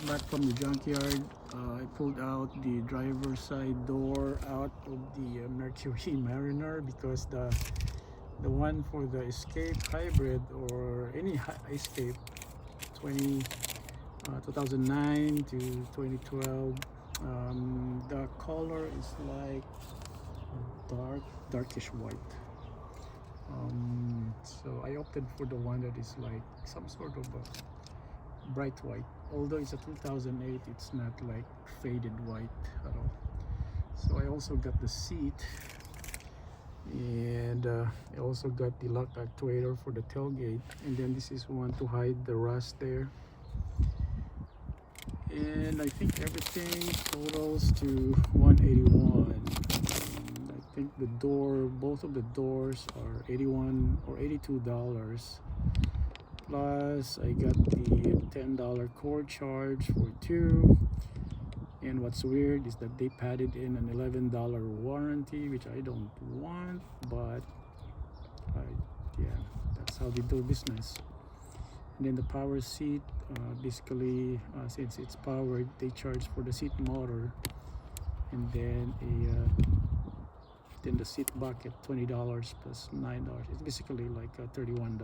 back from the junkyard. I pulled out the driver's side door out of the Mercury Mariner because the one for the Escape Hybrid or any Escape 2009 to 2012, the color is like darkish white. So I opted for the one that is like some sort of a bright white. Although it's a 2008, it's not like faded white at all. So I also got the seat, and I also got the lock actuator for the tailgate, and then this is one to hide the rust there. And I think everything totals to 181. I think the door, both of the doors are 81 or $82. Plus I got the $10 cord charge for two. And what's weird is that they padded in an $11 warranty, which I don't want, but yeah, that's how they do business. And then the power seat, basically since it's powered, they charge for the seat motor, and then then the seat bucket $20 plus $9. It's basically like $31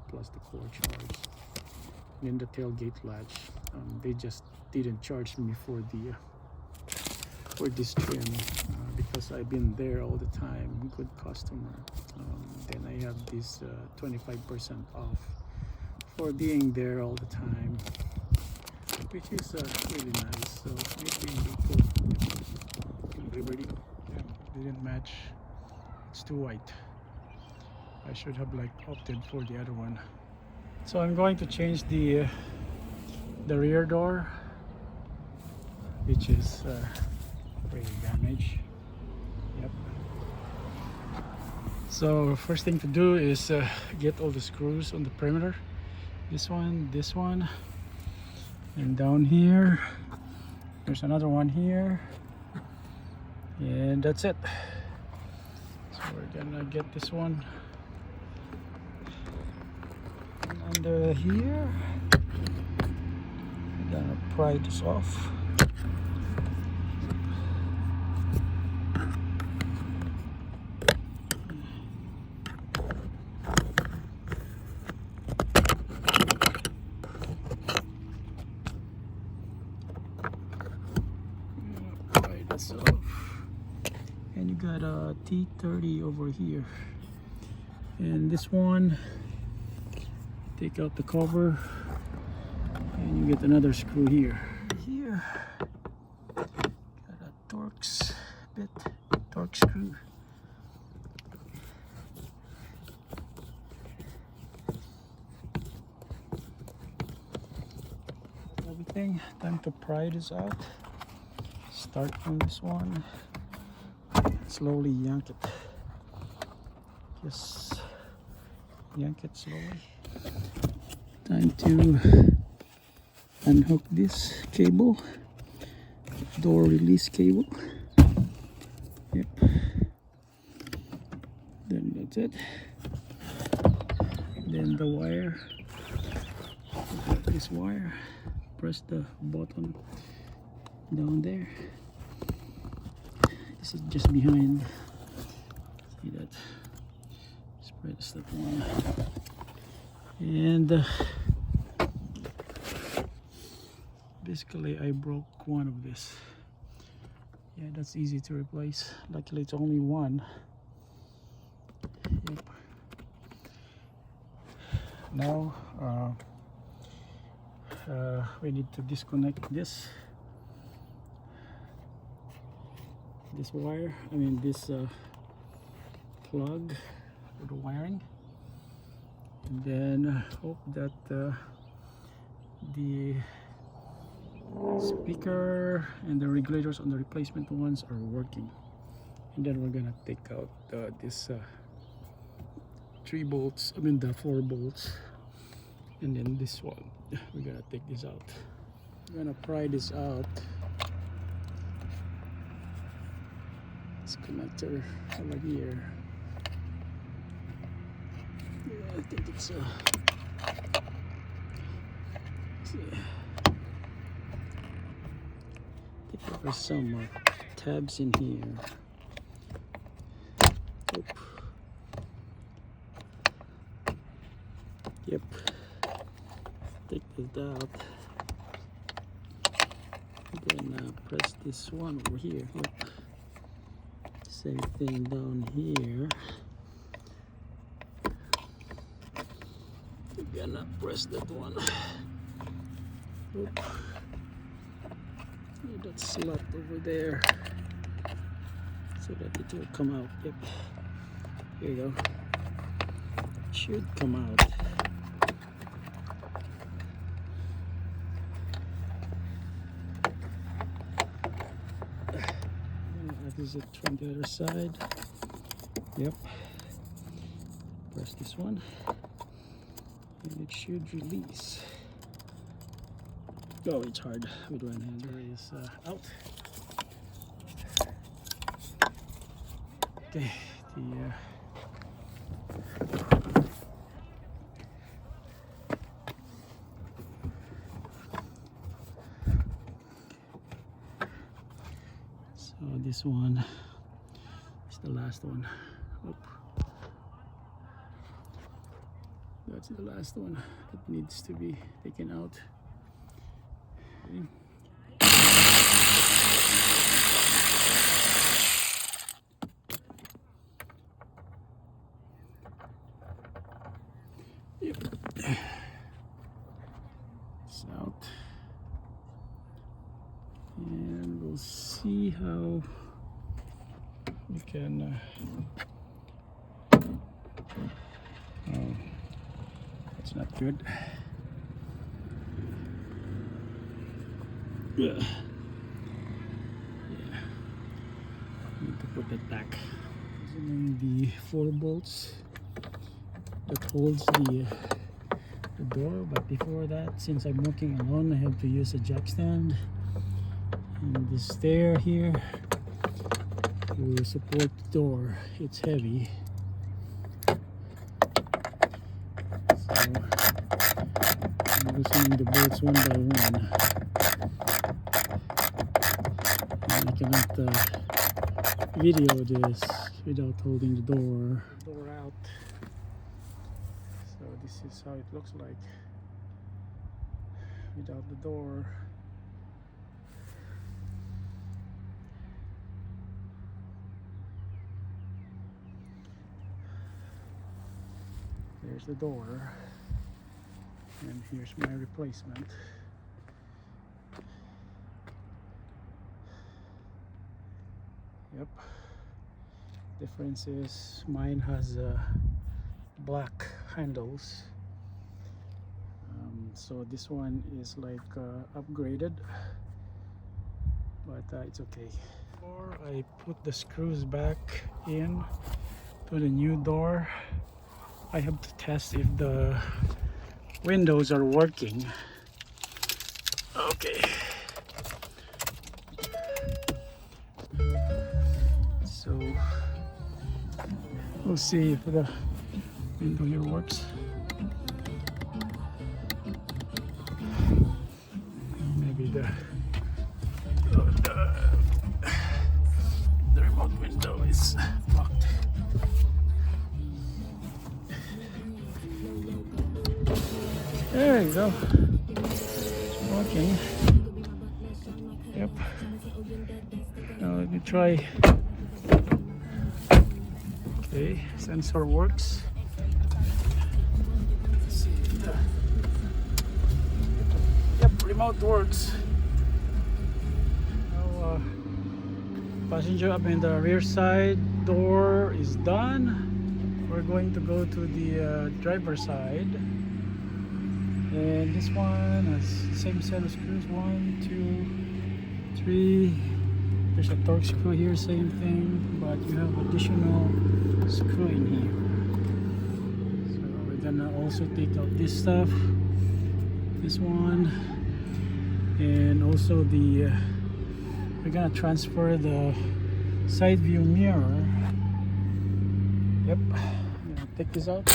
plus the core charge. And then the tailgate latch, they just didn't charge me for the for this trim because I've been there all the time, good customer. Then I have this 25% off for being there all the time, which is really nice. So maybe we put Liberty. Yeah, didn't match. It's too white. I should have like opted for the other one. So I'm going to change the rear door, which is pretty damaged. Yep. So first thing to do is get all the screws on the perimeter. This one, and down here there's another one here, and that's it. So we're gonna get this one under here. We're gonna pry this off. And you got a T30 over here, and this one, take out the cover and you get another screw here. Got a Torx bit, Torx screw. Everything, time to pry this out. Start from this one, slowly yank it. Just yank it slowly. Time to unhook this cable, door release cable. Yep. Then that's it. Then the wire. This wire. Press the button down there. This is just behind. See that? Just press that one. And basically I broke one of this. Yeah, that's easy to replace. Luckily it's only one. Yep. Now we need to disconnect this wire, this plug for the wiring, and then hope that the speaker and the regulators on the replacement ones are working. And then we're gonna take out this 3 bolts, the 4 bolts, and then this one we're gonna take this out. We're gonna pry this out. This connector over here. Yeah, I think it's There's some tabs in here. Oop. Yep. Take this out. Then press this one over here. Yep. Same thing down here. We're gonna press that one. Oop. That slot over there so that it will come out. Yep. Here you go. It should come out. That is it from the other side. Yep. Press this one and it should release. Oh, it's hard with one hand. There is out. Okay, so this one is the last one. Oop. That's the last one that needs to be taken out. Okay. Yep. It's out. And we'll see how we can oh, that's not good. Yeah. Need to put it back. Using the 4 bolts that holds the door, but before that, since I'm working alone, I have to use a jack stand and the stair here to support the door. It's heavy, so I'm loosening the bolts one by one. And I cannot video this without holding the door out. So this is how it looks like without the door. There's the door, and here's my replacement. Yep. Difference is mine has black handles, so this one is like upgraded, but it's okay. Before I put the screws back in to the new door, I have to test if the windows are working. Okay. So we'll see if the window here works. Maybe the remote window is locked. There you go. It's working. Yep. Now let me try. Okay, sensor works. Let's see. Yep, remote works. Now, passenger up in the rear side door is done. We're going to go to the driver's side. And this one has the same set of screws. 1, 2, 3. There's a torque screw here, same thing, but you have additional screw in here. So we're gonna also take out this stuff, this one, and also the we're gonna transfer the side view mirror. Yep, I'm gonna take this out.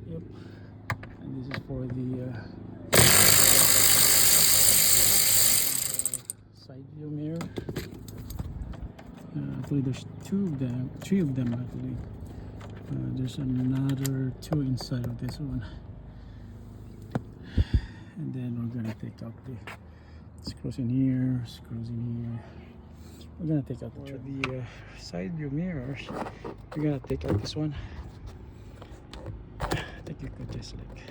Yep, and this is for the Actually, there's three of them actually. There's another two inside of this one, and then we're gonna take out the screws in here, screws in here. We're gonna take out the side view mirrors. We're gonna take out this one. I think you could just like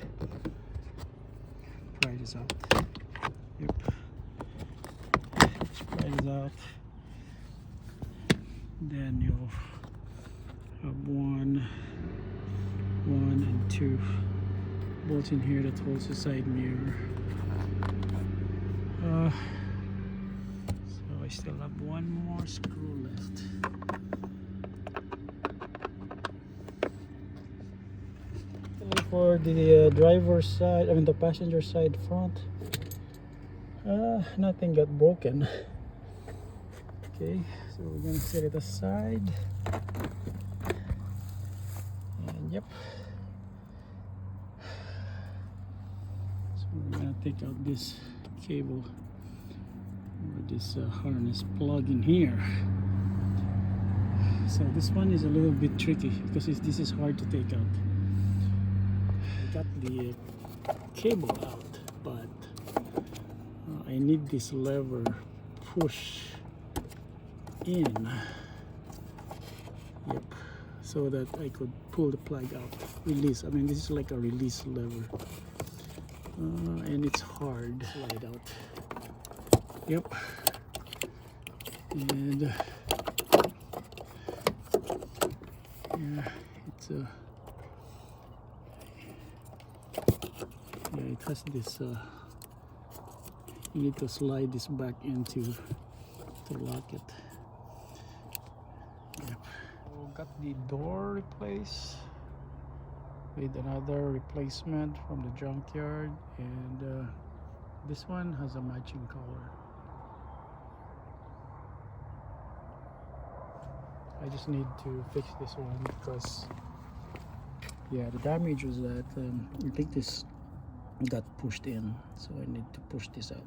pry this out. Yep. Just pry this out. Then you'll have one and two bolts in here that holds the side mirror. So I still have one more screw left. For the driver's side, I mean the passenger side front, nothing got broken. Okay, so we're gonna set it aside, and yep. So we're gonna take out this cable or this harness plug in here. So this one is a little bit tricky because this is hard to take out. I got the cable out, but I need this lever push in, yep, so that I could pull the plug out, release. I mean, this is like a release lever, and it's hard to slide out. Yep. And yeah, it's yeah, it has this you need to slide this back into to lock it. Yep. So got the door replaced with another replacement from the junkyard, and this one has a matching color. I just need to fix this one because yeah, the damage was that I think this got pushed in, so I need to push this out.